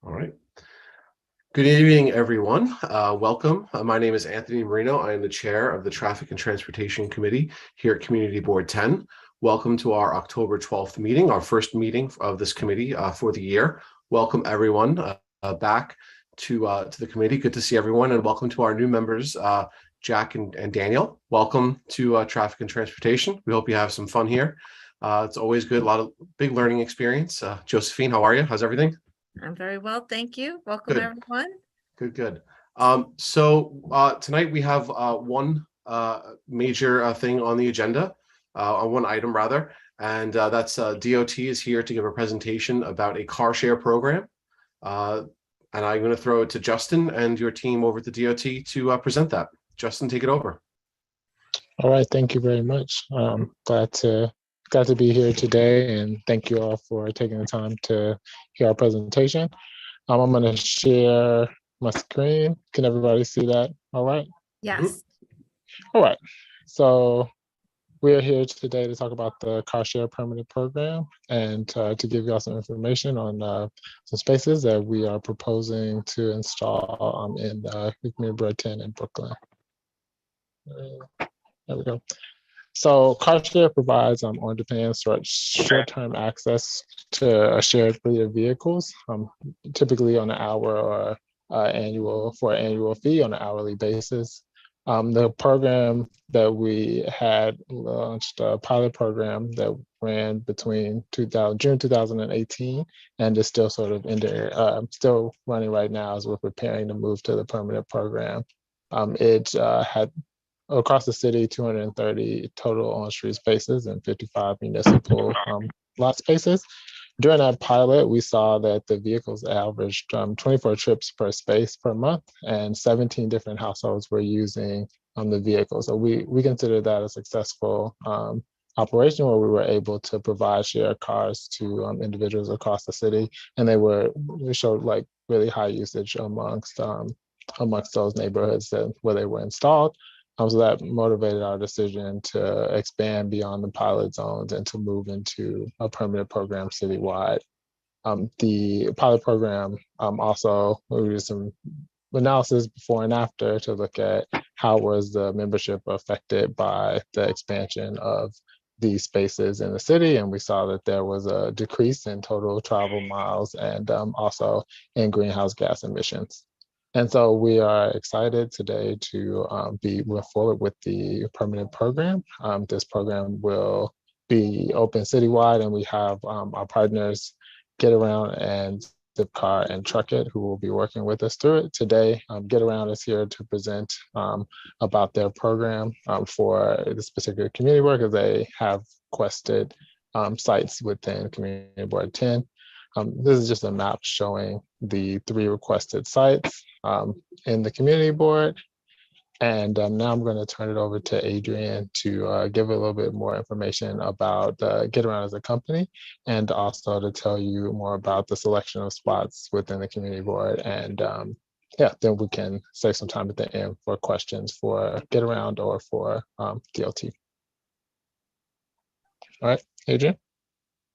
All right. Good evening, everyone. Welcome. My name is Anthony Marino. I am the chair of the Traffic and Transportation Committee here at Community Board 10. Welcome to our October 12th meeting, our first meeting of this committee for the year. Welcome, everyone, back to the committee. Good to see everyone, and welcome to our new members, Jack and Daniel. Welcome to Traffic and Transportation. We hope you have some fun here. It's always good, a lot of big learning experience. Josephine, how are you? How's everything? I'm very well, thank you. Welcome, Good. everyone. Good. Tonight we have one major thing on the agenda, on one item rather, and that's DOT is here to give a presentation about a car share program. And I'm going to throw it to Justin and your team over at the DOT to present that. Justin, take it over. All right, thank you very much. Glad to be here today, and thank you all for taking the time to hear our presentation. I'm going to share my screen. Can everybody see that? All right? Yes. All right. So we are here today to talk about the car share permanent program and to give you all some information on some spaces that we are proposing to install in Community Board 10 in Brooklyn. There we go. So car share provides on-demand short-term access to a shared fleet of vehicles, typically on an hour or annual fee on an hourly basis. The program that we had launched, a pilot program that ran between June 2018 and is still sort of still running right now as we're preparing to move to the permanent program. It had across the city, 230 total on-street spaces and 55 municipal lot spaces. During that pilot, we saw that the vehicles averaged 24 trips per space per month, and 17 different households were using the vehicle. So we consider that a successful operation where we were able to provide shared cars to individuals across the city, and we showed like really high usage amongst those neighborhoods where they were installed. So that motivated our decision to expand beyond the pilot zones and to move into a permanent program citywide. The pilot program also, we did some analysis before and after to look at how was the membership affected by the expansion of these spaces in the city. And we saw that there was a decrease in total travel miles and also in greenhouse gas emissions. And so we are excited today to move forward with the permanent program. This program will be open citywide, and we have our partners Getaround and Zipcar and Truck It who will be working with us through it. Today, Getaround is here to present about their program for this particular community work, as they have requested sites within Community Board 10. This is just a map showing the 3 requested sites in the community board. And now I'm going to turn it over to Adrian to give a little bit more information about Getaround as a company, and also to tell you more about the selection of spots within the community board. And then we can save some time at the end for questions for Getaround or for DLT. All right, Adrian.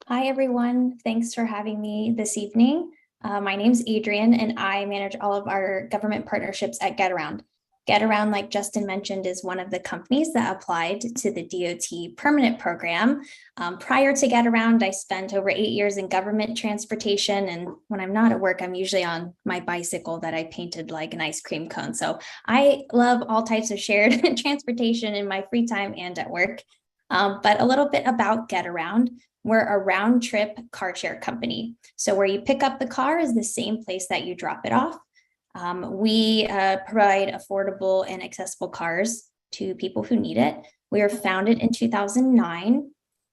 Hi, everyone. Thanks for having me this evening. My name's Adrian, and I manage all of our government partnerships at Getaround. Getaround, like Justin mentioned, is one of the companies that applied to the DOT permanent program. Prior to Getaround, I spent over 8 years in government transportation, and when I'm not at work, I'm usually on my bicycle that I painted like an ice cream cone. So I love all types of shared transportation in my free time and at work. But a little bit about Getaround. We're a round trip car share company. So where you pick up the car is the same place that you drop it off. We provide affordable and accessible cars to people who need it. We were founded in 2009,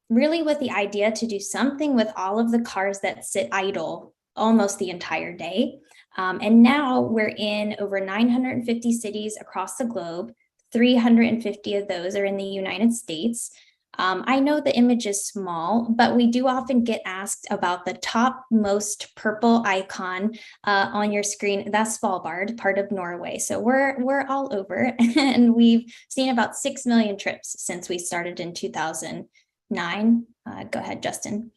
really with the idea to do something with all of the cars that sit idle almost the entire day. And now we're in over 950 cities across the globe. 350 of those are in the United States. I know the image is small, but we do often get asked about the top most purple icon on your screen. That's Svalbard, part of Norway. So we're all over, and we've seen about 6 million trips since we started in 2009. Go ahead, Justin.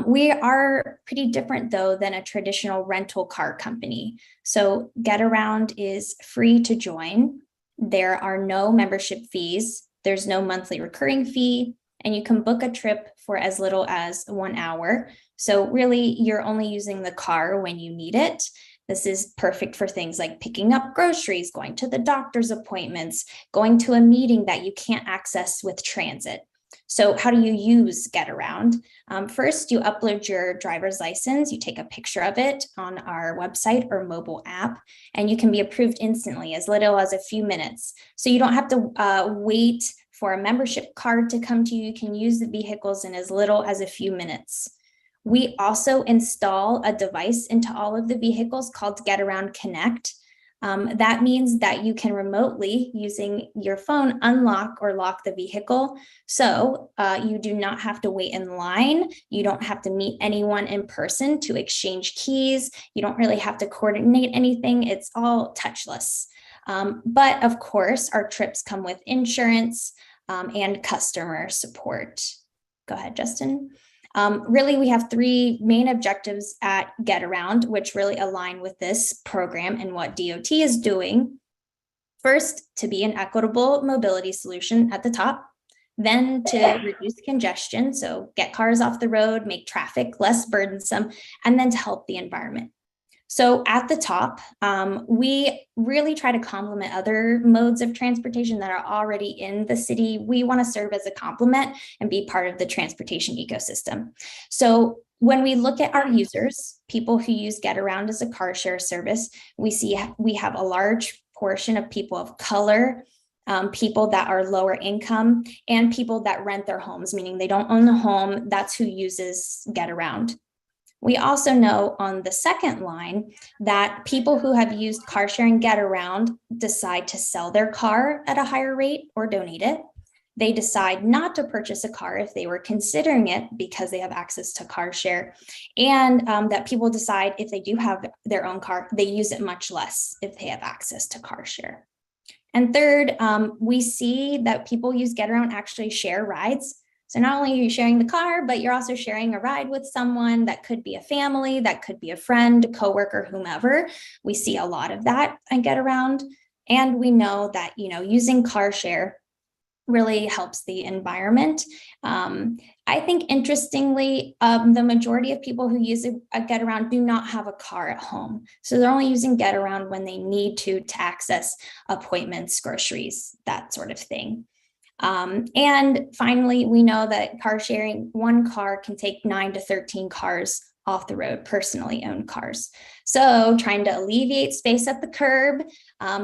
We are pretty different, though, than a traditional rental car company. So Getaround is free to join. There are no membership fees. There's no monthly recurring fee, and you can book a trip for as little as 1 hour. So really, you're only using the car when you need it. This is perfect for things like picking up groceries, going to the doctor's appointments, going to a meeting that you can't access with transit. So how do you use Getaround? First, you upload your driver's license. You take a picture of it on our website or mobile app, and you can be approved instantly, as little as a few minutes. So you don't have to wait for a membership card to come to you. You can use the vehicles in as little as a few minutes. We also install a device into all of the vehicles called Getaround Connect. That means that you can remotely, using your phone, unlock or lock the vehicle. So you do not have to wait in line. You don't have to meet anyone in person to exchange keys. You don't really have to coordinate anything. It's all touchless. But of course, our trips come with insurance and customer support. Go ahead, Justin. Really, we have 3 main objectives at Getaround, which really align with this program and what DOT is doing. First, to be an equitable mobility solution at the top, then to reduce congestion, so get cars off the road, make traffic less burdensome, and then to help the environment. So at the top, we really try to complement other modes of transportation that are already in the city. We want to serve as a complement and be part of the transportation ecosystem. So when we look at our users, people who use Getaround as a car share service, we see we have a large portion of people of color, people that are lower income, and people that rent their homes, meaning they don't own the home. That's who uses Getaround. We also know on the second line that people who have used car sharing Getaround decide to sell their car at a higher rate or donate it. They decide not to purchase a car if they were considering it because they have access to car share, and that people decide if they do have their own car, they use it much less if they have access to car share. And third, we see that people use Getaround actually share rides. So not only are you sharing the car, but you're also sharing a ride with someone. That could be a family, that could be a friend, a coworker, whomever. We see a lot of that at Getaround. And we know that, using car share really helps the environment. I think interestingly, the majority of people who use a Getaround do not have a car at home. So they're only using Getaround when they need to access appointments, groceries, that sort of thing. And finally, we know that car sharing, one car can take 9 to 13 cars off the road, personally owned cars. So trying to alleviate space at the curb,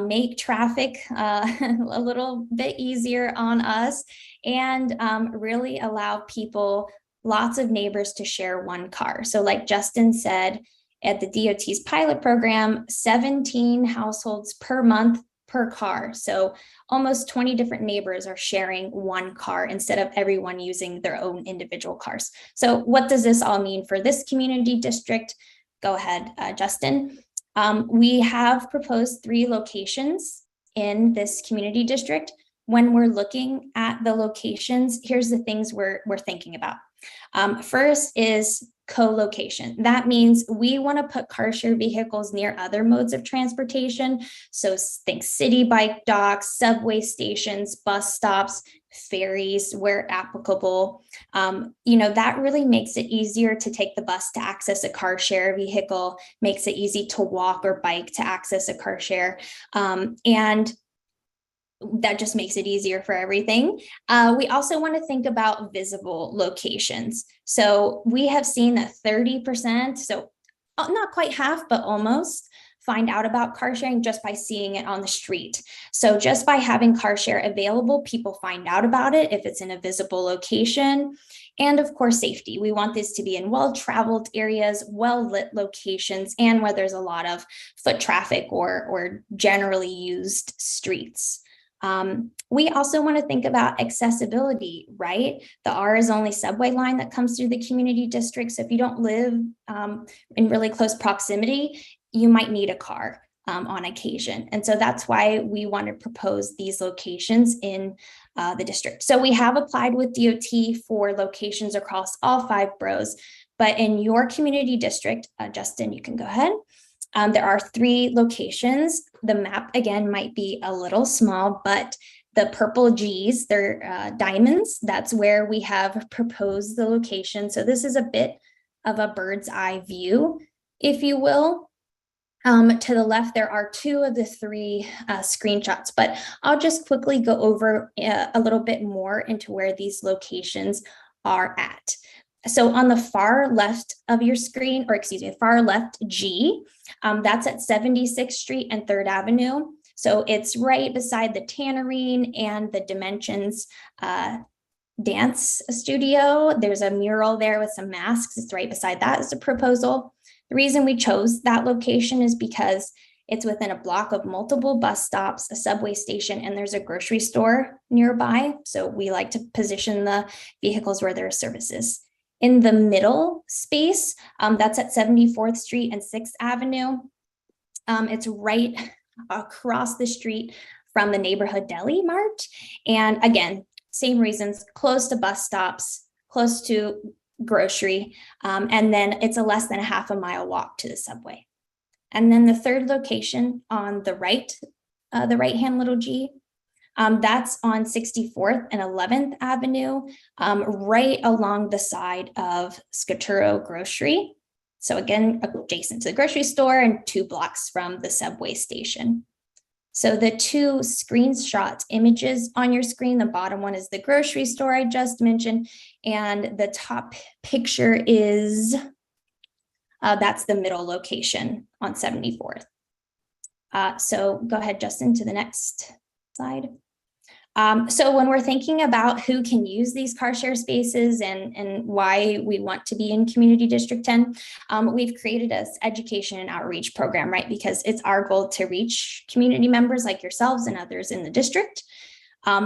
make traffic a little bit easier on us, and really allow people, lots of neighbors, to share one car. So like Justin said, at the DOT's pilot program, 17 households per month per car. So almost 20 different neighbors are sharing one car instead of everyone using their own individual cars. So what does this all mean for this community district? Go ahead, Justin. We have proposed 3 locations in this community district. When we're looking at the locations, here's the things we're thinking about. First is co-location. That means we want to put car share vehicles near other modes of transportation. So think city bike docks, subway stations, bus stops, ferries where applicable. That really makes it easier to take the bus to access a car share vehicle, makes it easy to walk or bike to access a car share. And that just makes it easier for everything. We also want to think about visible locations. So we have seen that 30%, so not quite half, but almost, find out about car sharing just by seeing it on the street. So just by having car share available, people find out about it if it's in a visible location. And of course, safety. We want this to be in well-traveled areas, well-lit locations, and where there's a lot of foot traffic or generally used streets. We also want to think about accessibility, right? The R is only subway line that comes through the community district. So if you don't live in really close proximity, you might need a car on occasion. And so that's why we want to propose these locations in the district. So we have applied with DOT for locations across all 5 boroughs, But in your community district, Justin, you can go ahead. There are 3 locations. The map, again, might be a little small, but the purple G's, they're diamonds. That's where we have proposed the location. So this is a bit of a bird's eye view, if you will. To the left, there are 2 of the 3 screenshots, but I'll just quickly go over a little bit more into where these locations are at. So on the far left of your screen, or excuse me, far left G, that's at 76th Street and 3rd Avenue. So it's right beside the Tannerine and the Dimensions dance studio. There's a mural there with some masks. It's right beside that is a proposal. The reason we chose that location is because it's within a block of multiple bus stops, a subway station, and there's a grocery store nearby. So we like to position the vehicles where there are services. In the middle space, that's at 74th Street and 6th Avenue. It's right across the street from the neighborhood deli mart. And again, same reasons, close to bus stops, close to grocery, and then it's a less than a half a mile walk to the subway. And then the third location on the right, the right-hand little G, that's on 64th and 11th Avenue, right along the side of Scaturo Grocery. So again, adjacent to the grocery store and 2 blocks from the subway station. So the 2 screenshot images on your screen, the bottom one is the grocery store I just mentioned, and the top picture is, that's the middle location on 74th. So go ahead, Justin, to the next slide. So when we're thinking about who can use these car share spaces and why we want to be in Community District 10, we've created this education and outreach program, right? Because it's our goal to reach community members like yourselves and others in the district.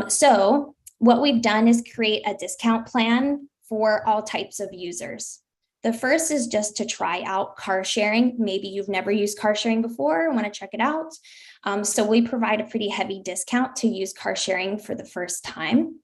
So what we've done is create a discount plan for all types of users. The first is just to try out car sharing. Maybe you've never used car sharing before, want to check it out. So we provide a pretty heavy discount to use car sharing for the first time.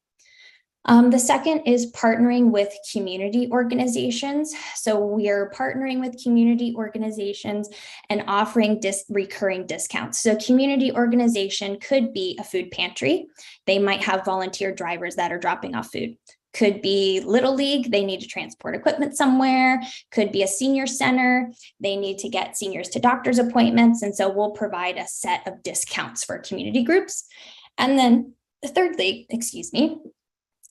The second is partnering with community organizations. So we are partnering with community organizations and offering recurring discounts. So community organization could be a food pantry. They might have volunteer drivers that are dropping off food. Could be Little League, they need to transport equipment somewhere. Could be a senior center, they need to get seniors to doctor's appointments. And so we'll provide a set of discounts for community groups. And then thirdly,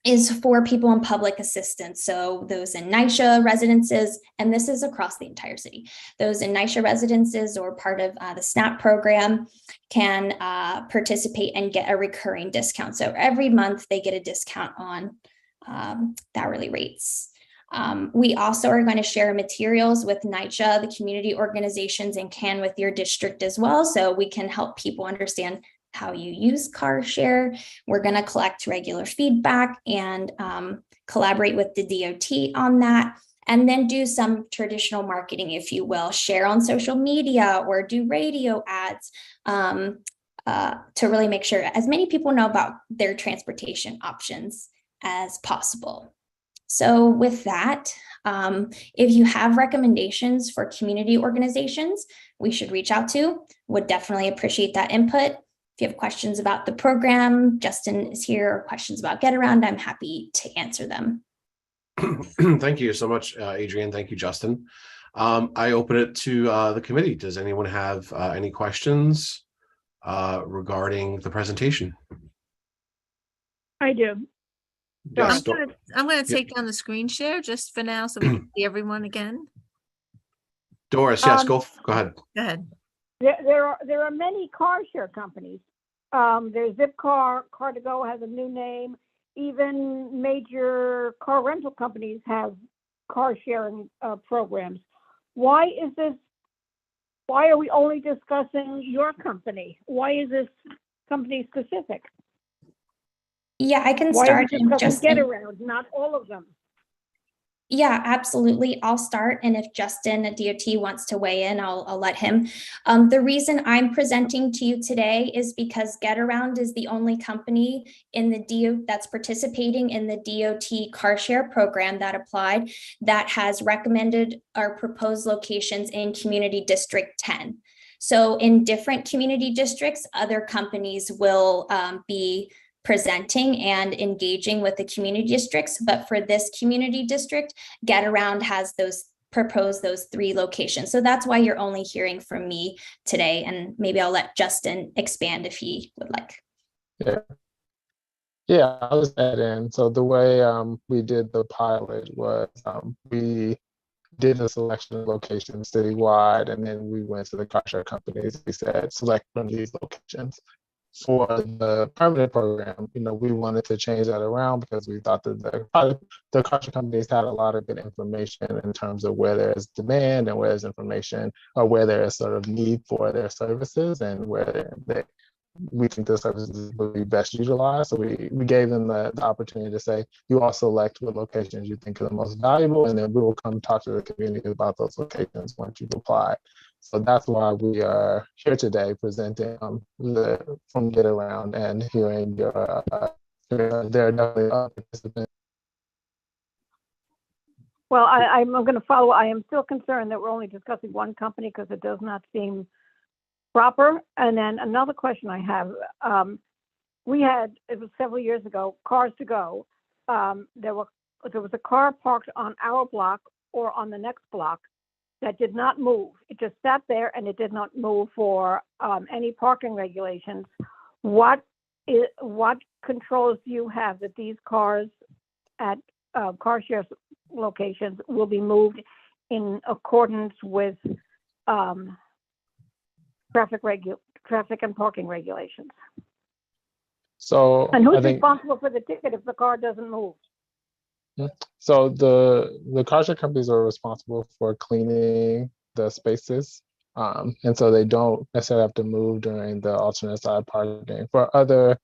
is for people in public assistance. So those in NYCHA residences, and this is across the entire city, those in NYCHA residences or part of the SNAP program can participate and get a recurring discount. So every month they get a discount on hourly rates. We also are going to share materials with NYCHA, the community organizations, and CAN with your district as well, so we can help people understand how you use car share. We're going to collect regular feedback and collaborate with the DOT on that, and then do some traditional marketing, if you will, share on social media or do radio ads to really make sure as many people know about their transportation options as possible. So with that, if you have recommendations for community organizations we should reach out to, would definitely appreciate that input. If you have questions about the program, Justin is here, or questions about Getaround, I'm happy to answer them. Thank you so much, Adrienne. Thank you, Justin. I open it to the committee. Does anyone have any questions regarding the presentation? I do. Yes, I'm going to take down the screen share just for now so we can see everyone again. Doris, yes, go ahead. Go ahead. There are many car share companies. There's Zipcar, Car2Go has a new name. Even major car rental companies have car sharing programs. Why are we only discussing your company? Why is this company specific? Yeah, I can Why start. are we discussing Getaround, not all of them? Yeah, absolutely. I'll start. And if Justin at DOT wants to weigh in, I'll let him. The reason I'm presenting to you today is because Getaround is the only company in the DOT that's participating in the DOT car share program that applied that has recommended or proposed locations in Community District 10. So in different community districts, other companies will be presenting and engaging with the community districts. But for this community district, Getaround has proposed those 3 locations. So that's why you're only hearing from me today. And maybe I'll let Justin expand if he would like. Yeah, I'll just add in. So the way we did the pilot was we did a selection of locations citywide, and then we went to the car share companies. We said, select from these locations. For the permanent program, we wanted to change that around because we thought that the car share companies had a lot of good information in terms of where there is demand and where there's information or where there is sort of need for their services and where we think the services will be best utilized. So we gave them the opportunity to say, you all select what locations you think are the most valuable, and then we will come talk to the community about those locations once you've applied. So that's why we are here today presenting from Getaround and hearing there are definitely other participants. Well, I'm going to follow. I am still concerned that we're only discussing one company because it does not seem proper. And then another question I have, it was several years ago, Cars to Go. There was a car parked on our block or on the next block that did not move. It just sat there and it did not move for any parking regulations. What controls do you have that these cars at car share locations will be moved in accordance with traffic and parking regulations? And who's responsible for the ticket if the car doesn't move? So the car share companies are responsible for cleaning the spaces, and so they don't necessarily have to move during the alternate side parking. For other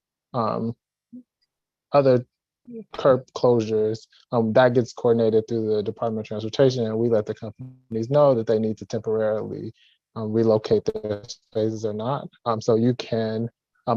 curb closures, that gets coordinated through the Department of Transportation, and we let the companies know that they need to temporarily relocate their spaces or not. So you can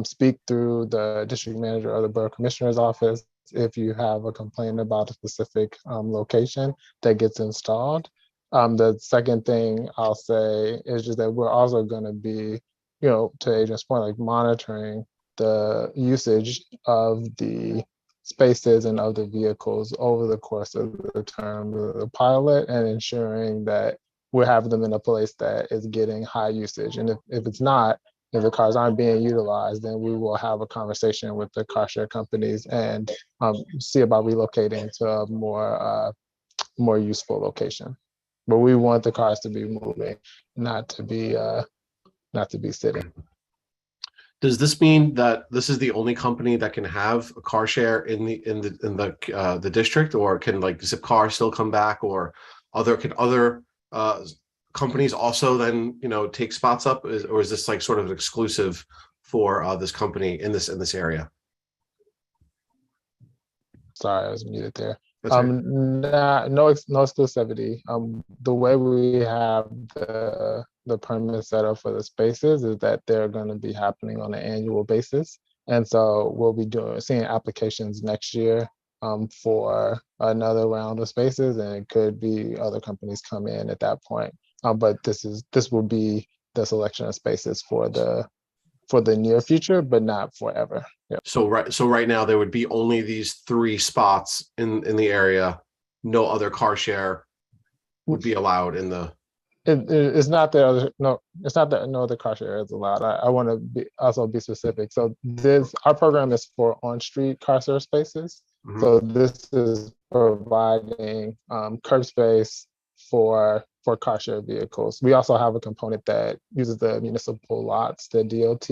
speak through the district manager or the borough commissioner's office if you have a complaint about a specific location that gets installed. The second thing I'll say is just that we're also going to be, to Adrian's point, like monitoring the usage of the spaces and of the vehicles over the course of the term of the pilot, and ensuring that we're having them in a place that is getting high usage. And if it's not, if the cars aren't being utilized, then we will have a conversation with the car share companies and see about relocating to a more useful location. But we want the cars to be moving, not to be sitting. Does this mean that this is the only company that can have a car share in the district, or can like Zipcar still come back, or can other companies also then take spots up, or is this like sort of an exclusive for this company in this area? Sorry, I was muted there. Right. No exclusivity. The way we have the permit set up for the spaces is that they're going to be happening on an annual basis, and so we'll be seeing applications next year for another round of spaces, and it could be other companies come in at that point. But this will be the selection of spaces for the near future, but not forever. Yep. So right now there would be only these 3 spots in the area. No other car share would be allowed in the. It's not that no other car share is allowed. I want to also be specific. So our program is for on-street car share spaces. Mm-hmm. So this is providing curb space for car share vehicles. We also have a component that uses the municipal lots that DOT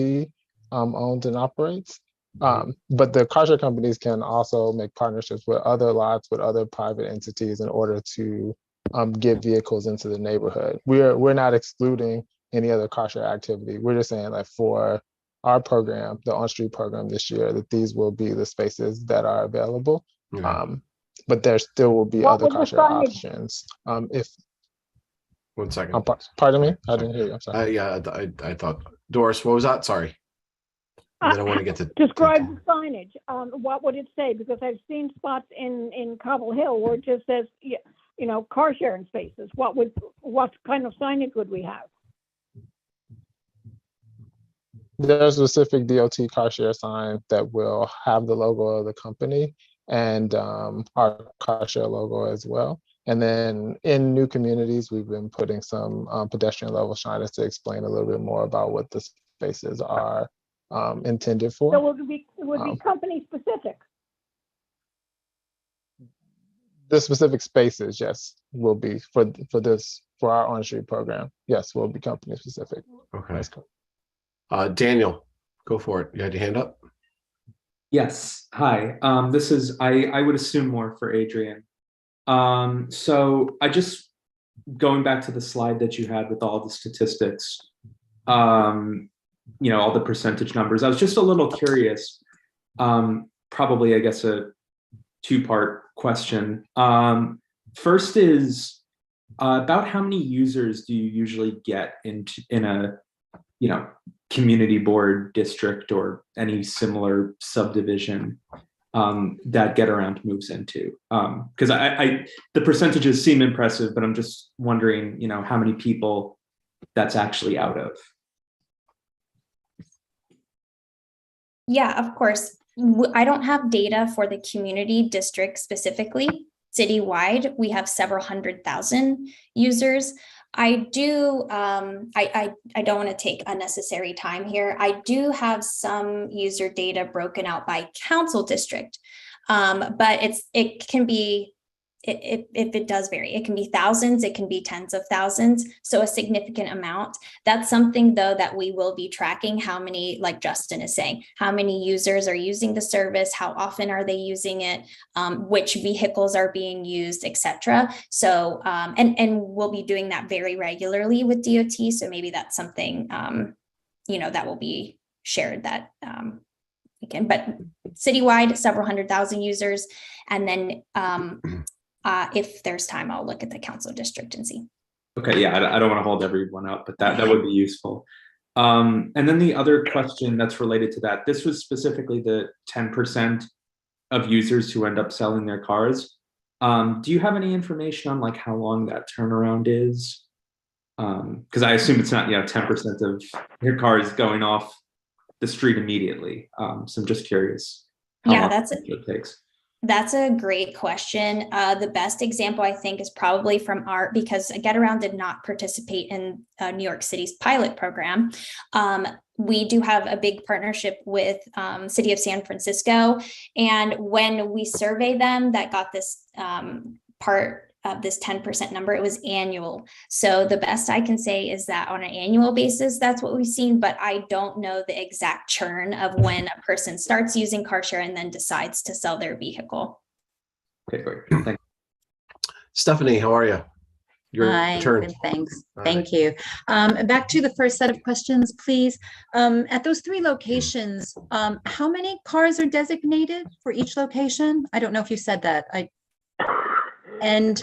owns and operates. But the car share companies can also make partnerships with other lots, with other private entities in order to get vehicles into the neighborhood. We're not excluding any other car share activity. We're just saying, like, for our program, the on-street program this year, that these will be the spaces that are available. but there still will be What other would the car share signage- options. If 1 second. pardon me, I didn't hear you. I'm sorry. Yeah, I thought, Doris, what was that? Sorry. And then I want to get to Describe the signage. What would it say? Because I've seen spots in Cobble Hill where it just says, car sharing spaces. What kind of signage would we have? There's a specific DOT car share sign that will have the logo of the company and our car share logo as well. And then in new communities, we've been putting some pedestrian level signage to explain a little bit more about what the spaces are intended for. So it would be company specific. The specific spaces, yes, will be for our on-street program. Yes, will be company specific. Okay. That's correct. Daniel, go for it. You had your hand up? Yes. Hi. This is, I would assume more for Adrian. So I just, going back to the slide that you had with all the statistics, all the percentage numbers, I was just a little curious, probably, I guess, a two-part question. First is, about how many users do you usually get in a, community board district or any similar subdivision that Getaround moves into? Because the percentages seem impressive, but I'm just wondering, how many people that's actually out of. Yeah, of course. I don't have data for the community district specifically. Citywide, we have several 100,000 users. I do, I don't want to take unnecessary time here. I do have some user data broken out by council district, but it can be, if it does vary, it can be thousands, it can be tens of thousands, so a significant amount. That's something though that we will be tracking, how many, like Justin is saying, how many users are using the service, how often are they using it, which vehicles are being used, etc. So and we'll be doing that very regularly with DOT, so maybe that's something that will be shared that again, but citywide, several 100,000 users, and then if there's time, I'll look at the council district and see. Okay, yeah, I don't want to hold everyone up, but that would be useful. And then the other question that's related to that, this was specifically the 10% of users who end up selling their cars. Do you have any information on like how long that turnaround is? Because I assume it's not 10% of your cars going off the street immediately. So I'm just curious. Yeah, it takes. That's a great question. The best example, I think, is probably from because Getaround did not participate in New York City's pilot program. We do have a big partnership with City of San Francisco. And when we survey them that got this part of this 10% number, it was annual. So the best I can say is that on an annual basis, that's what we've seen, but I don't know the exact churn of when a person starts using car share and then decides to sell their vehicle. Okay, great. Thank you. Stephanie, how are you? Your Hi, turn. good, thanks. Hi. Thank you. Back to the first set of questions, please. At those 3 locations, how many cars are designated for each location? I don't know if you said that. And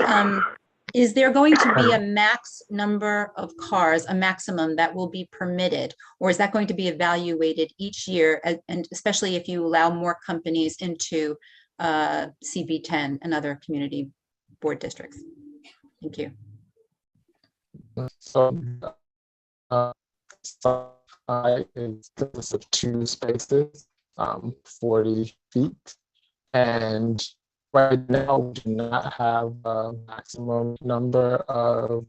is there going to be a max number of cars, a maximum that will be permitted, or is that going to be evaluated each year, and especially if you allow more companies into CB10 and other community board districts? Thank you. So it consists of 2 spaces, 40 feet, and right now, we do not have a maximum number of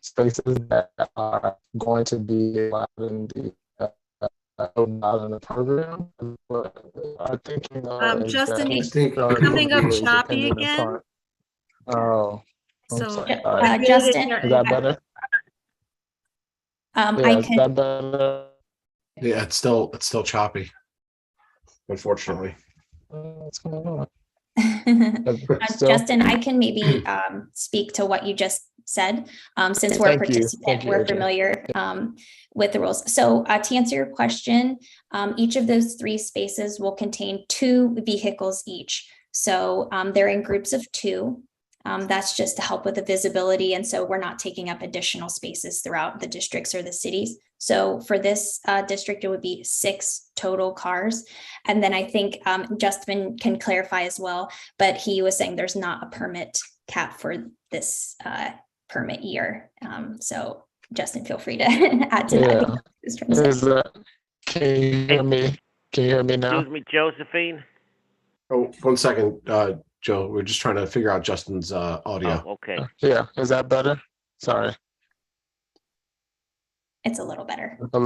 spaces that are going to be allowed in the program. Our thinking Justin, is you're coming up really choppy dependent again. upon- Oh, I'm So, sorry. Justin, Is that better? Yeah, I is can. that better? Yeah, it's still choppy, unfortunately. What's going on? Still? Justin, I can maybe speak to what you just said, since we're a Thank you. participant, Thank you, we're Adrian. familiar with the rules. So to answer your question, each of those 3 spaces will contain 2 vehicles each. So they're in groups of 2. That's just to help with the visibility. And so we're not taking up additional spaces throughout the districts or the cities. So for this district, it would be 6 total cars. And then I think Justin can clarify as well, but he was saying there's not a permit cap for this permit year. So Justin, feel free to add to that. Can you hear me? Can you hear me now? Excuse me, Josephine. Oh, 1 second, Joe. We're just trying to figure out Justin's audio. Oh, okay. Yeah, is that better? Sorry. It's a little better. A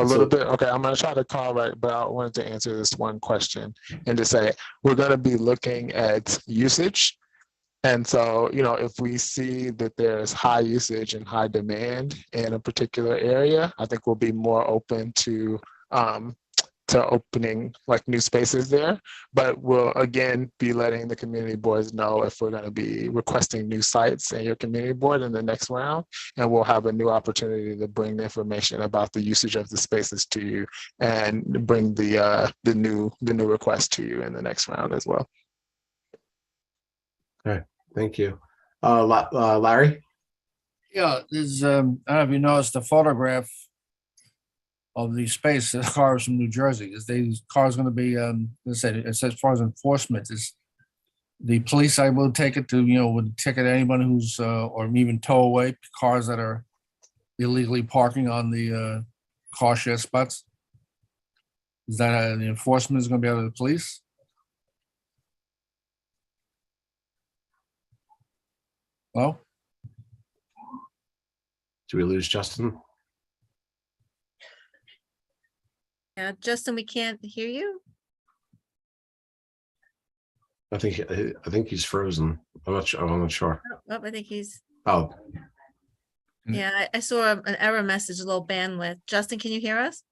little bit. Okay, I'm gonna try to call right, but I wanted to answer this one question and to say we're gonna be looking at usage. And so, if we see that there's high usage and high demand in a particular area, I think we'll be more open to opening like new spaces there. But we'll again be letting the community boards know if we're going to be requesting new sites in your community board in the next round, and we'll have a new opportunity to bring the information about the usage of the spaces to you and bring the new request to you in the next round as well. Okay, thank you. Larry? Yeah, there's, I don't know if you noticed the photograph of the space, the cars from New Jersey. Is these cars going to be, let's say, it says as far as enforcement, is the police, I will take it to, would ticket anyone who's, or even tow away cars that are illegally parking on the car share spots? Is that the enforcement is going to be out of the police? Well, Do we lose Justin? Yeah, Justin, we can't hear you. I think he's frozen. I'm not sure. Oh, I think he's, Oh, yeah, I saw an error message, low bandwidth. Justin, can you hear us?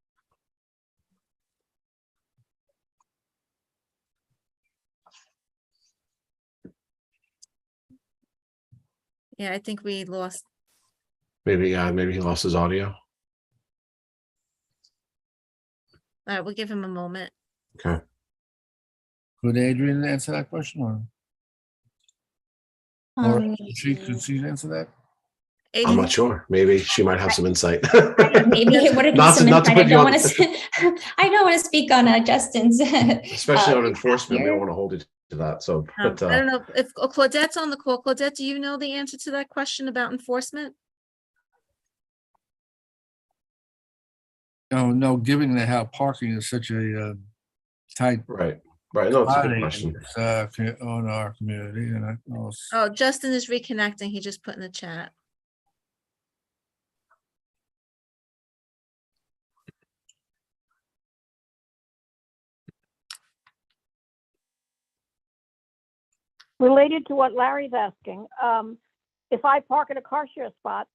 Yeah, I think we lost. maybe he lost his audio. All right, we'll give him a moment. Okay. could Adrian answer that question, or Um, could she answer that? I'm Adrian, not sure. Maybe she might have some insight. maybe it would have been Not to- some not to insight. I put you don't on- want to. I don't want to speak on Justin's. Especially on uh, enforcement, we here. don't want to hold it to that. So, I but don't know if Claudette's on the call. Claudette, do you know the answer to that question about enforcement? Oh, no, given that how parking is such a tight right. No, it's a good body question. on our community, and I know it's- Oh, Justin is reconnecting. He just put in the chat. Related to what Larry's asking, if I park at a car share spot,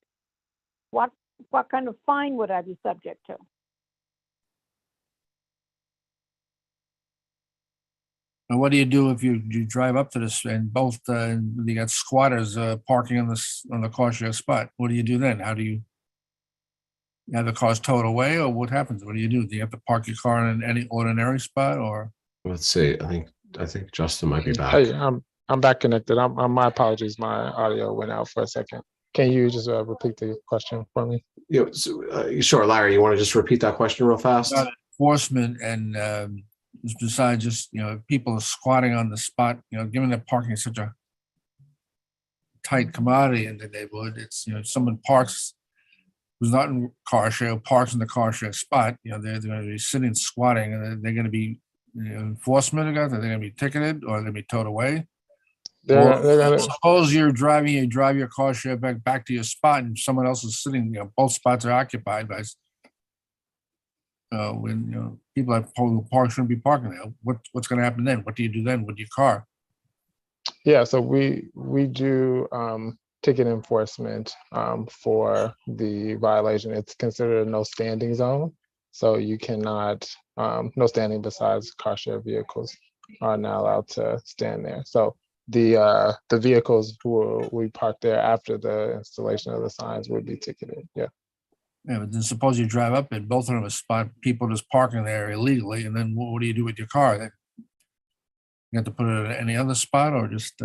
what kind of fine would I be subject to? And what do you do if you drive up to this and both you got squatters parking on the car share spot? What do you do then? How do you have the cars towed away, or what happens? What do you do? Do you have to park your car in any ordinary spot, or? Let's see. I think Justin might be back. Hey, I'm back connected. My apologies. My audio went out for a second. Can you just repeat the question for me? Sure, Larry. You want to just repeat that question real fast? About enforcement and besides just, people are squatting on the spot, given that parking is such a tight commodity in the neighborhood, it's, someone parks who's not in car share, parks in the car share spot, they're going to be sitting squatting, and they're going to be enforcement against, are they going to be ticketed, or are they going to be towed away? Suppose you drive your car share back to your spot, and someone else is sitting, both spots are occupied by when people who park shouldn't be parking there. What's going to happen then? What do you do then with your car? Yeah, so we do ticket enforcement for the violation. It's considered a no standing zone, so you cannot no standing besides car share vehicles are not allowed to stand there. So the vehicles who we park there after the installation of the signs would be ticketed. Yeah. Yeah, but then suppose you drive up and both of them spot people just parking there illegally, and then what do you do with your car then? You have to put it at any other spot or just,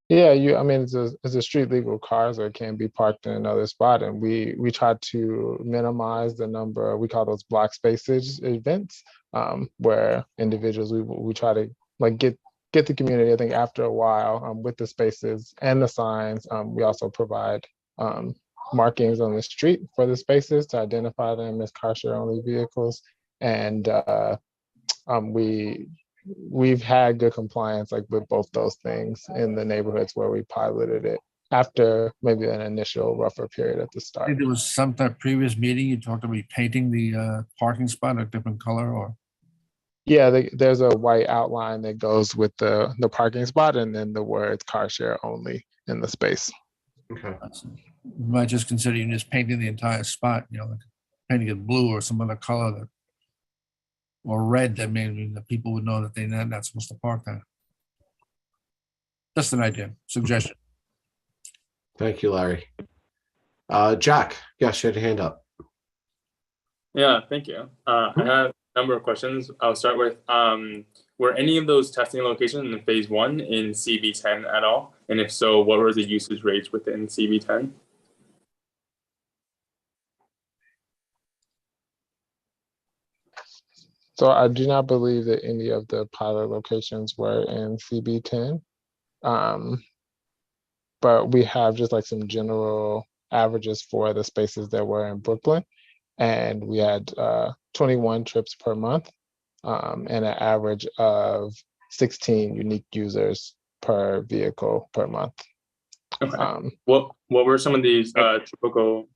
Yeah, I mean, it's a street legal car, so it can be parked in another spot. And we try to minimize the number, we call those block spaces events, where individuals, we try to like get the community, I think after a while, with the spaces and the signs. We also provide markings on the street for the spaces to identify them as car share only vehicles. And we've had good compliance like with both those things in the neighborhoods where we piloted it after maybe an initial rougher period at the I start. think there was some previous meeting, you talked about painting the parking spot a different color or? Yeah, there's a white outline that goes with the parking spot and then the words car share only in the space. Okay. You might just consider you just painting the entire spot, like painting it blue or some other color that, or red, that maybe the people would know that they're not supposed to park there. Just an idea, suggestion. Thank you, Larry. Jack, yes, you had your hand up. Yeah, thank you. I have a number of questions. I'll start with, were any of those testing locations in phase 1 in CB10 at all? And if so, what were the usage rates within CB10? So I do not believe that any of the pilot locations were in CB10. But we have just like some general averages for the spaces that were in Brooklyn. And we had 21 trips per month, and an average of 16 unique users per vehicle per month. Okay. What were some of these typical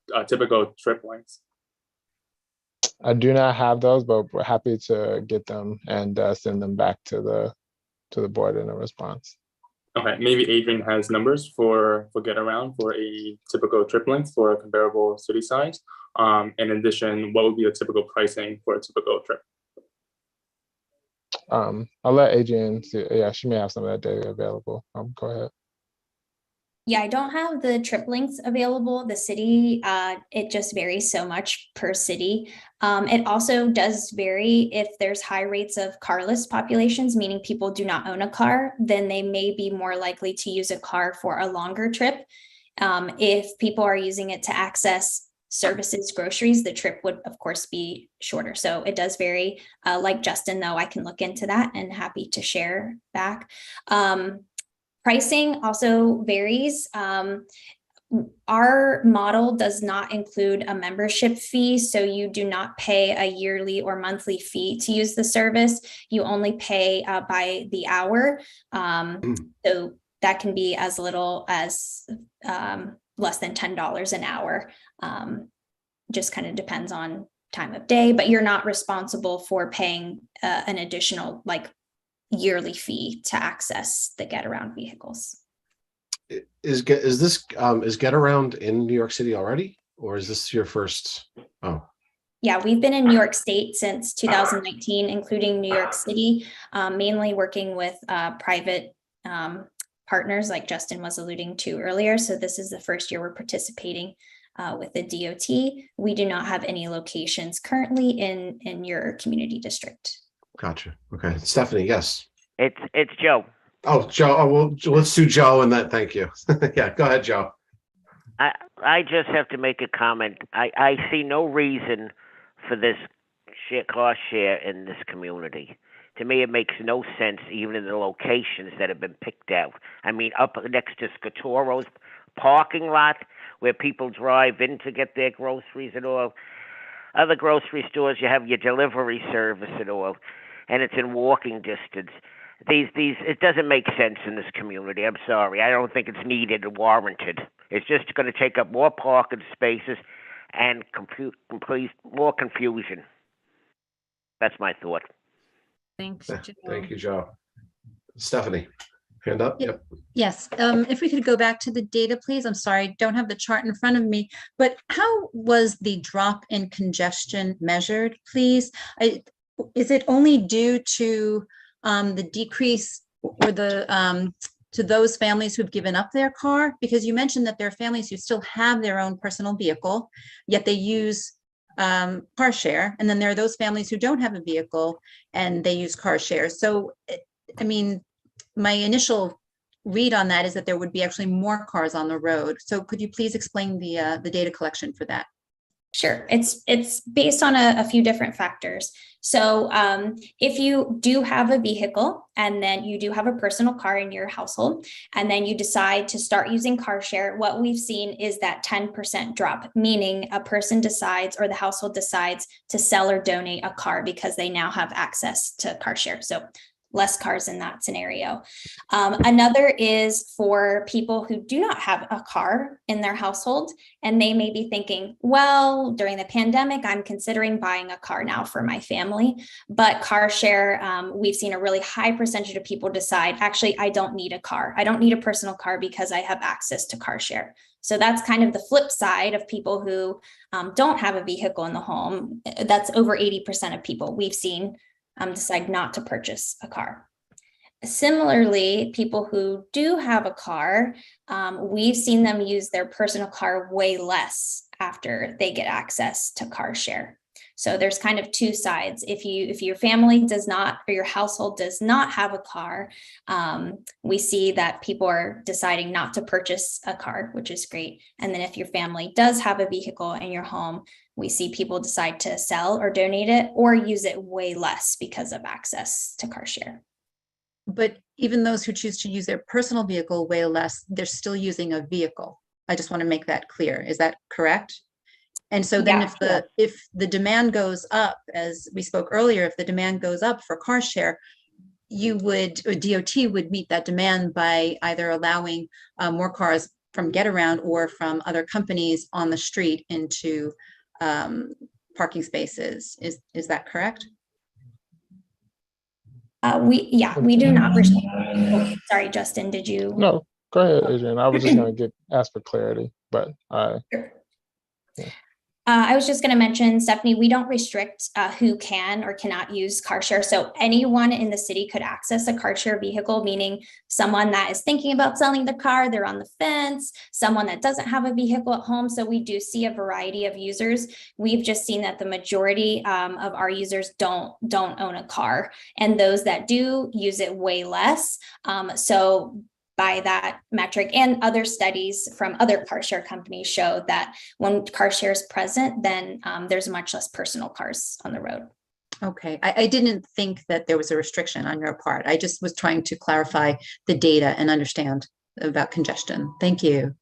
trip lengths? I do not have those, but we're happy to get them and send them back to the board in a response. Okay, maybe Adrian has numbers for Getaround for a typical trip length for a comparable city size. In addition, what would be a typical pricing for a typical trip? I'll let Adrian see. Yeah, she may have some of that data available. Go ahead. Yeah, I don't have the trip links available. The city, it just varies so much per city. It also does vary if there's high rates of carless populations, meaning people do not own a car, then they may be more likely to use a car for a longer trip. If people are using it to access services, groceries, the trip would of course be shorter. So it does vary. Like Justin, though, I can look into that and happy to share back. Pricing also varies. Our model does not include a membership fee, so you do not pay a yearly or monthly fee to use the service. You only pay by the hour. So that can be as little as less than $10 an hour. Just kind of depends on time of day, but you're not responsible for paying an additional yearly fee to access the Getaround vehicles. Is Getaround in New York City already, or is this your first? Oh, yeah, we've been in New York State since 2019, including New York City, mainly working with private partners like Justin was alluding to earlier. So this is the first year we're participating with the DOT. We do not have any locations currently in your community district. gotcha. Okay, Stephanie, yes. It's Joe. Oh, Joe. Oh, well, let's do Joe and that. Thank you. Yeah, go ahead, Joe. I just have to make a comment. I see no reason for this cost share in this community. To me, it makes no sense, even in the locations that have been picked out. I mean, up next to Scatoro's parking lot, where people drive in to get their groceries and all. Other grocery stores, you have your delivery service and all, and it's in walking distance. It doesn't make sense in this community. I'm sorry. I don't think it's needed or warranted. It's just going to take up more parking spaces and complete more confusion. That's my thought. Thanks, Joe. Thank you, Joe. Stephanie, hand up. Yep. Yes, if we could go back to the data, please. I'm sorry, I don't have the chart in front of me, but how was the drop in congestion measured, please? Is it only due to the decrease or the to those families who've given up their car? Because you mentioned that there are families who still have their own personal vehicle, yet they use car share. And then there are those families who don't have a vehicle and they use car share. So, I mean, my initial read on that is that there would be actually more cars on the road. So could you please explain the data collection for that? Sure. It's based on a few different factors. So if you do have a vehicle and then you do have a personal car in your household, and then you decide to start using car share, what we've seen is that 10% drop, meaning a person decides or the household decides to sell or donate a car because they now have access to car share. So less cars in that scenario. Another is for people who do not have a car in their household, and they may be thinking, well, during the pandemic, I'm considering buying a car now for my family, but car share, we've seen a really high percentage of people decide, actually, I don't need a car. I don't need a personal car because I have access to car share. So that's kind of the flip side of people who don't have a vehicle in the home. That's over 80% of people we've seen decide not to purchase a car. Similarly, people who do have a car, we've seen them use their personal car way less after they get access to car share. So there's kind of two sides. If your family does not, or your household does not have a car, we see that people are deciding not to purchase a car, which is great. And then if your family does have a vehicle in your home, we see people decide to sell or donate it or use it way less because of access to car share. But even those who choose to use their personal vehicle way less, they're still using a vehicle. I just want to make that clear. Is that correct? And so then if the demand goes up, as we spoke earlier, if the demand goes up for car share, you would, or DOT would meet that demand by either allowing more cars from Getaround or from other companies on the street into parking spaces. Is that correct? We do not restrict. Oh, sorry, Justin, did you? No, go ahead, Adrian. I was just going to ask for clarity, but Sure. I was just going to mention, Stephanie, we don't restrict who can or cannot use car share. So anyone in the city could access a car share vehicle, meaning someone that is thinking about selling the car, they're on the fence, someone that doesn't have a vehicle at home. So we do see a variety of users. We've just seen that the majority of our users don't own a car, and those that do use it way less. So by that metric, and other studies from other car share companies show that when car share is present, then there's much less personal cars on the road. Okay, I didn't think that there was a restriction on your part. I just was trying to clarify the data and understand about congestion. Thank you.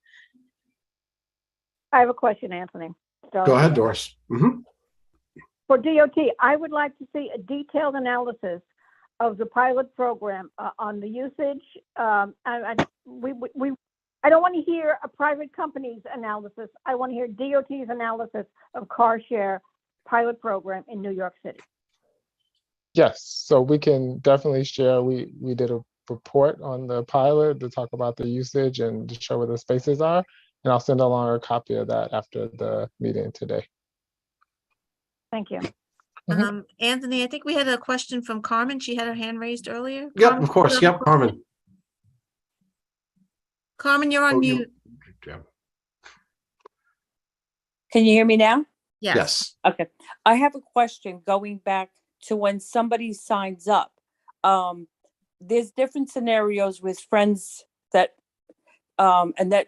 I have a question, Anthony. Go ahead, Doris. Mm-hmm. For DOT, I would like to see a detailed analysis of the pilot program on the usage. I don't want to hear a private company's analysis. I want to hear DOT's analysis of car share pilot program in New York City. yes, so we can definitely share. We did a report on the pilot to talk about the usage and to show where the spaces are. And I'll send along a copy of that after the meeting today. Thank you. Anthony, I think we had a question from Carmen. She had her hand raised earlier. Yep, Carmen, of course. Yep, Carmen. Carmen, you're on mute. Can you hear me now? Yes. Okay. I have a question going back to when somebody signs up. There's different scenarios with friends that that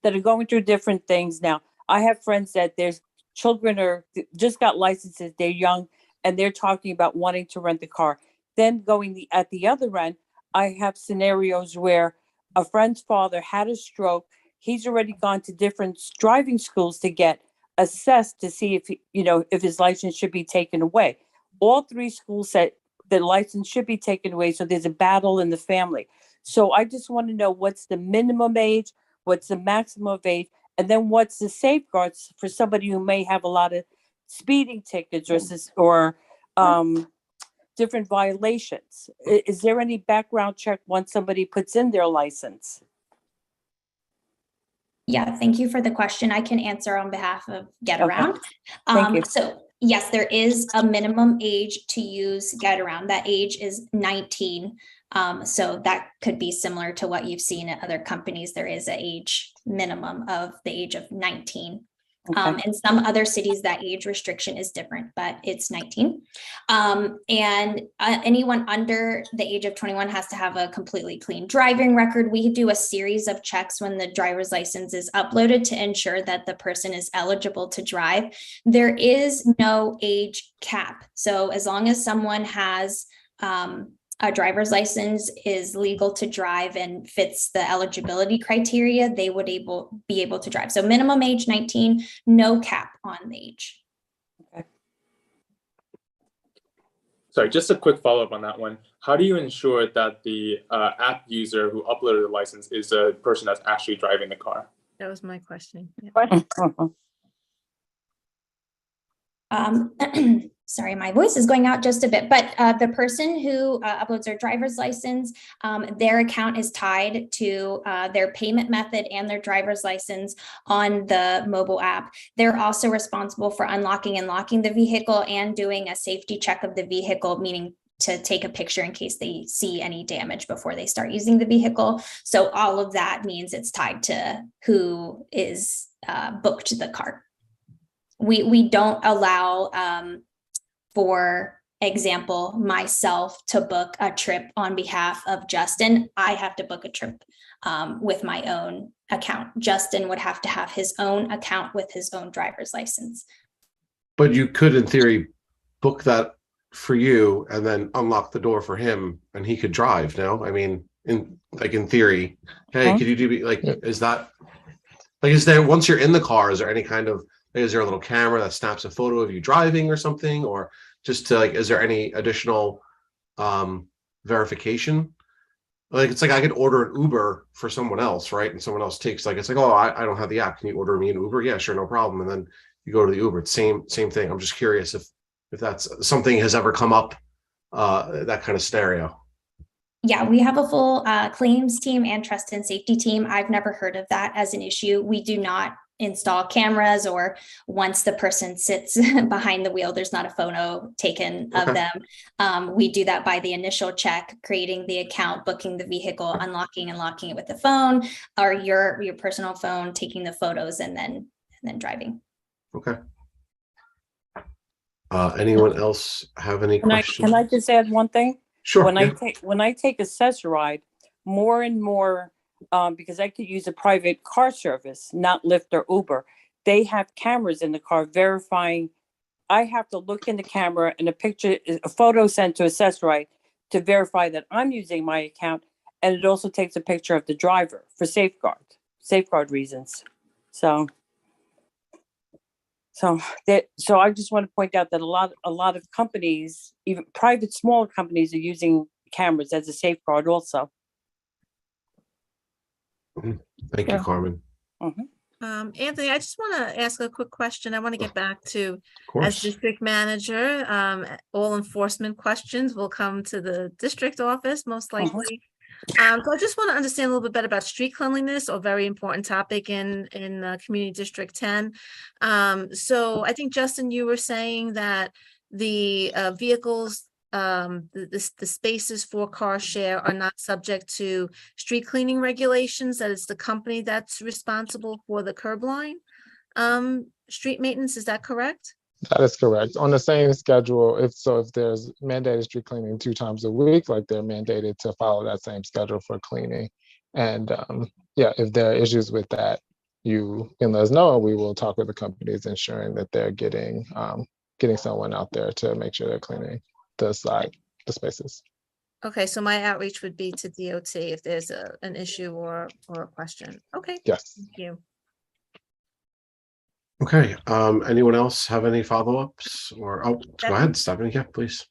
are going through different things now. I have friends that there's children are just got licenses, they're young, and they're talking about wanting to rent a car. Then going at the other end, I have scenarios where a friend's father had a stroke. He's already gone to different driving schools to get assessed to see if if his license should be taken away. All three schools said the license should be taken away, so there's a battle in the family. So I just want to know what's the minimum age, what's the maximum age, and then what's the safeguards for somebody who may have a lot of speeding tickets or different violations? Is there any background check once somebody puts in their license? Yeah, thank you for the question. I can answer on behalf of Getaround. Okay. Thank you. So yes, there is a minimum age to use Getaround. That age is 19. So that could be similar to what you've seen at other companies. There is an age minimum of the age of 19. In some other cities, that age restriction is different, but it's 19. Anyone under the age of 21 has to have a completely clean driving record. We do a series of checks when the driver's license is uploaded to ensure that the person is eligible to drive. There is no age cap. So as long as someone has a driver's license, is legal to drive and fits the eligibility criteria, they would be able to drive. So minimum age 19, no cap on the age. Okay. Sorry, just a quick follow-up on that one. How do you ensure that the app user who uploaded the license is a person that's actually driving the car? That was my question. Yeah. Sorry, my voice is going out just a bit, but the person who uploads their driver's license, their account is tied to their payment method and their driver's license on the mobile app. They're also responsible for unlocking and locking the vehicle and doing a safety check of the vehicle, meaning to take a picture in case they see any damage before they start using the vehicle. So all of that means it's tied to who is booked the car. We don't allow, for example, myself to book a trip on behalf of Justin. I have to book a trip with my own account. Justin would have to have his own account with his own driver's license. But you could, in theory, book that for you and then unlock the door for him and he could drive. No, I mean, in theory, hey, could you do like, is that like, is there, once you're in the car, is there any kind of, is there a little camera that snaps a photo of you driving or something, or just to like, is there any additional verification? Like, it's like I could order an Uber for someone else, right? And someone else takes, like, it's like, oh, I don't have the app. Can you order me an Uber? Yeah, sure, no problem. And then you go to the Uber. It's same thing. I'm just curious if that's something has ever come up, that kind of scenario. Yeah, we have a full claims team and trust and safety team. I've never heard of that as an issue. We do not install cameras, or once the person sits behind the wheel, there's not a photo taken of them. We do that by the initial check, creating the account, booking the vehicle, unlocking and locking it with the phone, or your personal phone, taking the photos, and then driving. Okay. Anyone else have any questions? Can I just add one thing? Sure. When I take Access-a-Ride, more and more, because I could use a private car service, not Lyft or Uber, they have cameras in the car verifying. I have to look in the camera and a photo sent to Access-a-Ride to verify that I'm using my account, and it also takes a picture of the driver for safeguard reasons. So I just want to point out that a lot of companies, even private small companies, are using cameras as a safeguard also. Thank you, Carmen. Anthony, I just want to ask a quick question. I want to get back to, as district manager, all enforcement questions will come to the district office most likely. So I just want to understand a little bit better about street cleanliness, a very important topic in Community District 10. So I think, Justin, you were saying that the vehicles, the spaces for car share are not subject to street cleaning regulations, that it's the company that's responsible for the curb line street maintenance. Is that correct? That is correct. On the same schedule, if there's mandated street cleaning 2 times a week, like they're mandated to follow that same schedule for cleaning. And if there are issues with that, you can let us know, and we will talk with the companies, ensuring that they're getting someone out there to make sure they're cleaning the spaces. Okay, so my outreach would be to DOT if there's an issue or a question. Okay. Yes. Thank you. Okay. Anyone else have any follow-ups? Or go ahead, Stephanie. Yeah, please.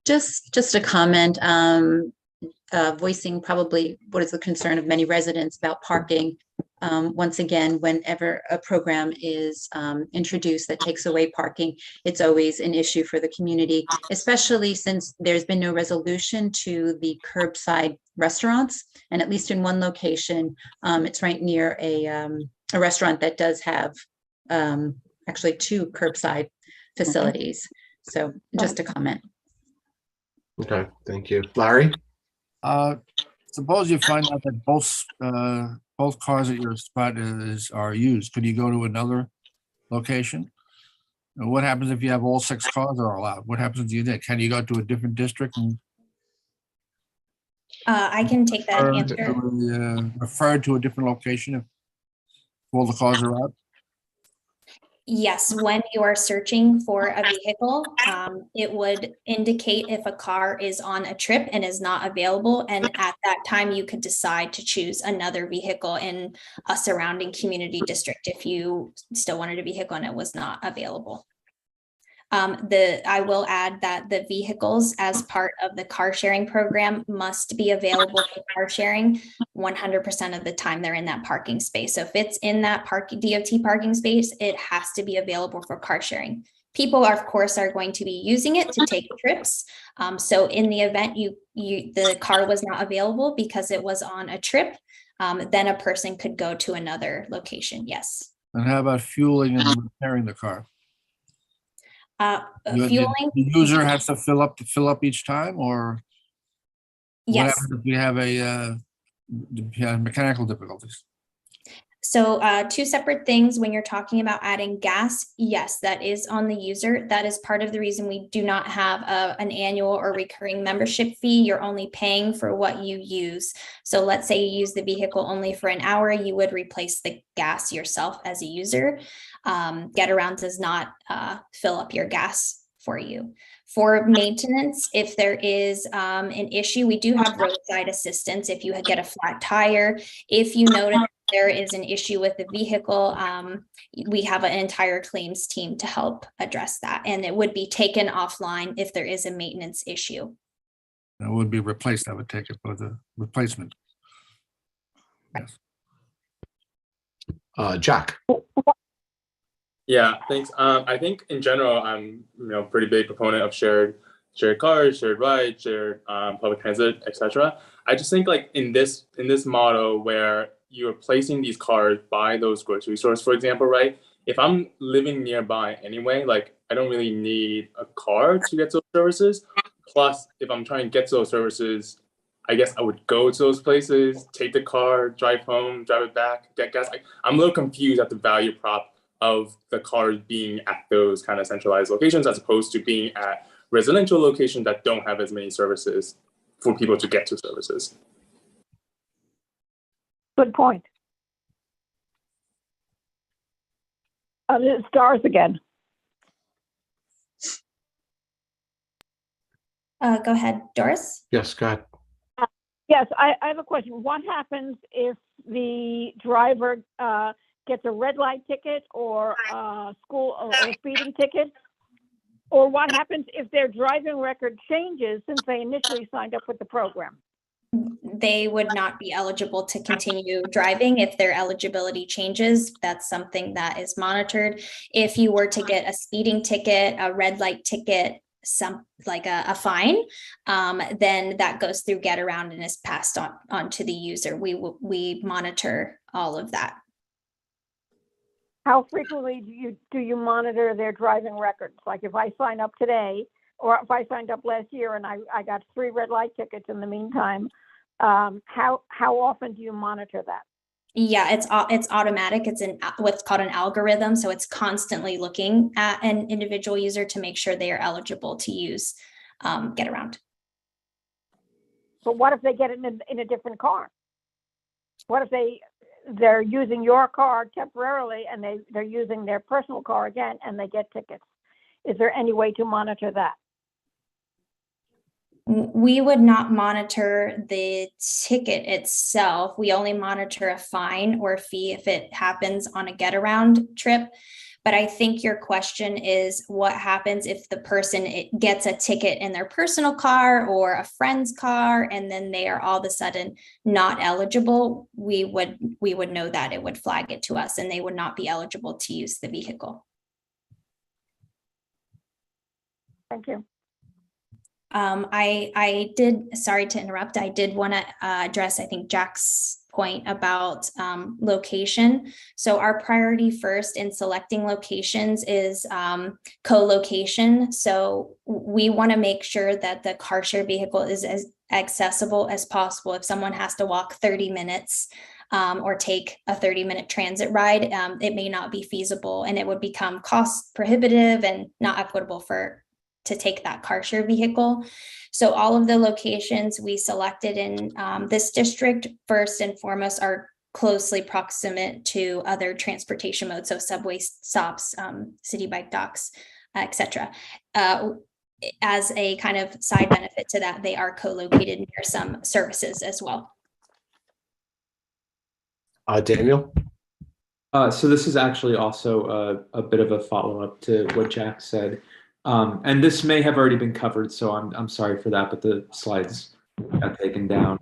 Just a comment, voicing probably what is the concern of many residents about parking. Once again, whenever a program is introduced that takes away parking, it's always an issue for the community, especially since there's been no resolution to the curbside restaurants. And at least in one location, it's right near a restaurant that does have actually 2 curbside facilities. So just a comment. Okay, thank you. Larry? Suppose you find out that both cars at your spot are used. Could you go to another location? And what happens if you have all 6 cars are allowed? What happens if you did? Can you go to a different district and I can take that answer. refer to a different location if all the cars are out? Yes, when you are searching for a vehicle, it would indicate if a car is on a trip and is not available. And at that time, you could decide to choose another vehicle in a surrounding community district if you still wanted a vehicle and it was not available. I will add that the vehicles as part of the car sharing program must be available for car sharing 100% of the time they're in that parking space. So if it's in that DOT parking space, it has to be available for car sharing. People are, of course, are going to be using it to take trips. So in the event the car was not available because it was on a trip, then a person could go to another location. Yes. And how about fueling and repairing the car? Fueling. The user has to fill up each time, or what Yes. happens if you have mechanical difficulties? So 2 separate things when you're talking about adding gas. Yes, that is on the user. That is part of the reason we do not have an annual or recurring membership fee. You're only paying for what you use. So let's say you use the vehicle only for an hour, you would replace the gas yourself as a user. Getaround does not fill up your gas for you. For maintenance, if there is an issue, we do have roadside assistance. If you get a flat tire, if you notice there is an issue with the vehicle, we have an entire claims team to help address that. And it would be taken offline if there is a maintenance issue. It would be replaced. I would take it for the replacement. Yes. Jack. Yeah, thanks. I think in general, I'm pretty big proponent of shared cars, shared rides, shared public transit, etc. I just think like in this model where you're placing these cars by those grocery stores, for example, right? If I'm living nearby anyway, like I don't really need a car to get to those services. Plus, if I'm trying to get to those services, I guess I would go to those places, take the car, drive home, drive it back, get gas. I'm a little confused at the value prop of the cars being at those kind of centralized locations as opposed to being at residential locations that don't have as many services for people to get to services. Good point. It stars again. Go ahead, Doris. Yes, go ahead. Yes, I have a question. What happens if the driver gets a red light ticket or a school or a speeding ticket? Or what happens if their driving record changes since they initially signed up with the program? They would not be eligible to continue driving if their eligibility changes. That's something that is monitored. If you were to get a speeding ticket, a red light ticket, like a fine, then that goes through Getaround and is passed on to the user. We monitor all of that. How frequently do you monitor their driving records? Like if I sign up today, or if I signed up last year and I got 3 red light tickets in the meantime, how often do you monitor that? Yeah, it's automatic. It's what's called an algorithm. So it's constantly looking at an individual user to make sure they are eligible to use Getaround. But what if they get it in a different car? What if they're using your car temporarily and they're using their personal car again and they get tickets? Is there any way to monitor that? We would not monitor the ticket itself. We only monitor a fine or a fee if it happens on a Getaround trip. But I think your question is what happens if the person gets a ticket in their personal car or a friend's car, and then they are all of a sudden not eligible. We would know that. It would flag it to us and they would not be eligible to use the vehicle. Thank you. Sorry to interrupt. I did want to address, I think, Jack's point about location. So our priority first in selecting locations is co-location. So we want to make sure that the car share vehicle is as accessible as possible. If someone has to walk 30 minutes or take a 30-minute transit ride, it may not be feasible, and it would become cost prohibitive and not equitable to take that car share vehicle. So all of the locations we selected in this district, first and foremost, are closely proximate to other transportation modes, so subway stops, city bike docks, etc. As a kind of side benefit to that, they are co-located near some services as well. Daniel? So this is actually also a bit of a follow-up to what Jack said. And this may have already been covered, so I'm sorry for that, but the slides got taken down.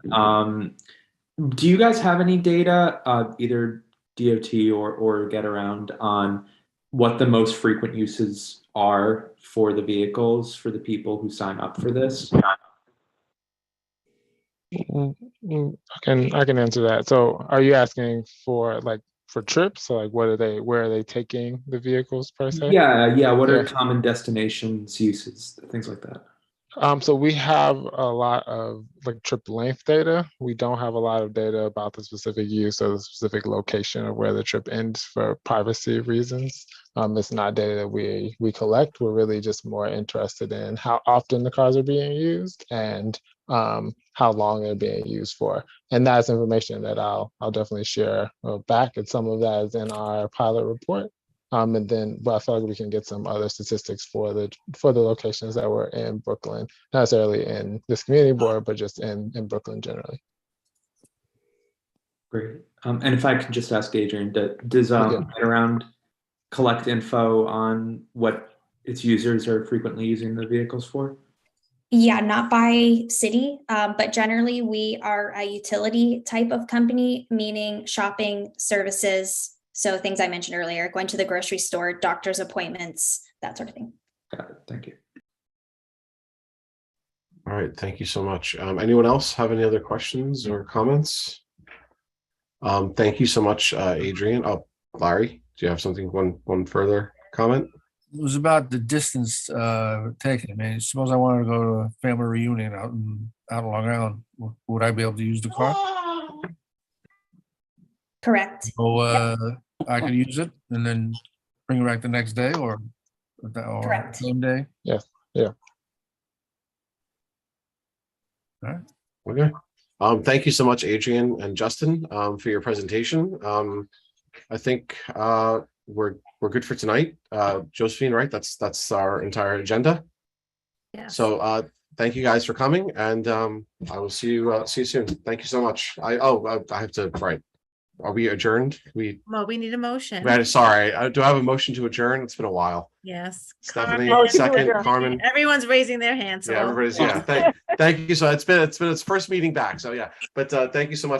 Do you guys have any data, either DOT or Getaround, on what the most frequent uses are for the vehicles for the people who sign up for this? I can answer that. So are you asking for trips? So like where are they taking the vehicles per se? Yeah. What are common destinations, uses, things like that? So we have a lot of like trip length data. We don't have a lot of data about the specific use or the specific location of where the trip ends for privacy reasons. It's not data that we collect. We're really just more interested in how often the cars are being used and how long they're being used for. And that's information that I'll definitely share back. And some of that is in our pilot report. But I feel like we can get some other statistics for the locations that were in Brooklyn, not necessarily in this community board, but just in Brooklyn generally. Great. And if I could just ask Adrian, does Getaround collect info on what its users are frequently using the vehicles for? Yeah, not by city, but generally we are a utility type of company, meaning shopping, services. So things I mentioned earlier, going to the grocery store, doctor's appointments, that sort of thing. Got it. Thank you. All right. Thank you so much. Anyone else have any other questions or comments? Thank you so much, Adrian. Oh, Larry, do you have something, one further comment? It was about the distance taken. I mean, suppose I wanted to go to a family reunion out on Long Island. Would I be able to use the car? Correct. So I could use it and then bring it back the next day or Correct. same day? Yes. Yeah. All right. Okay. Thank you so much, Adrian and Justin, for your presentation. I think we're good for tonight. Josephine, right? That's our entire agenda. Yeah. So thank you guys for coming, and I will see you soon. Thank you so much. I have to, right. Are we adjourned? Well, we need a motion. Right, sorry. Do I have a motion to adurn? It's been a while. Yes. Stephanie, Carmen. second. Carmen. Everyone's raising their hands. So Yeah, everybody's. Yeah. Thank you. So it's been its first meeting back. So yeah. But thank you so much.